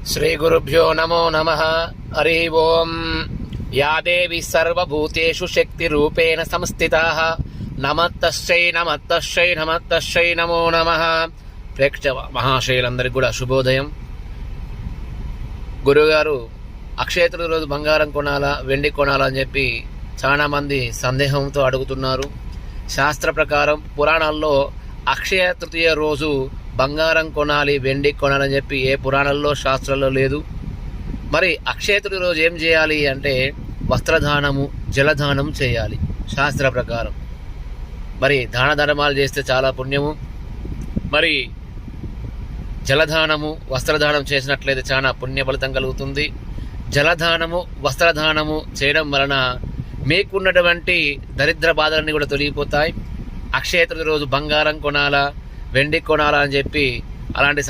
శ్రీగురుభ్యో నమో నమః. హరి ఓం. యా దేవి సర్వభూతేషు శక్తిరూపేణ సంస్థితాః నమస్తస్యై నమస్తస్యై నమస్తస్యై నమో నమః. ప్రేక్షక మహాశయులందరికీ కూడా శుభోదయం. గురువుగారు అక్షయ తృతీయ రోజు బంగారం కొనాలా వెండి కొనాలా అని చెప్పి చాలామంది సందేహంతో అడుగుతున్నారు. శాస్త్ర ప్రకారం పురాణాల్లో అక్షయ తృతీయ రోజు బంగారం కొనాలి వెండి కొనాలని చెప్పి ఏ పురాణాల్లో శాస్త్రాల్లో లేదు. మరి అక్షయ తృతీయ రోజు ఏం చేయాలి అంటే వస్త్రదానము జలదానం చేయాలి శాస్త్ర ప్రకారం. మరి దాన ధర్మాలు చేస్తే చాలా పుణ్యము. మరి జలదానము వస్త్రదానం చేసినట్లయితే చాలా పుణ్య ఫలితం కలుగుతుంది. జలదానము వస్త్రదానము చేయడం వలన మీకున్నటువంటి దరిద్ర బాధలన్నీ కూడా తొలగిపోతాయి. అక్షయ తృతీయ రోజు బంగారం కొనాలా వెండి కొనాలా అని చెప్పి అలాంటి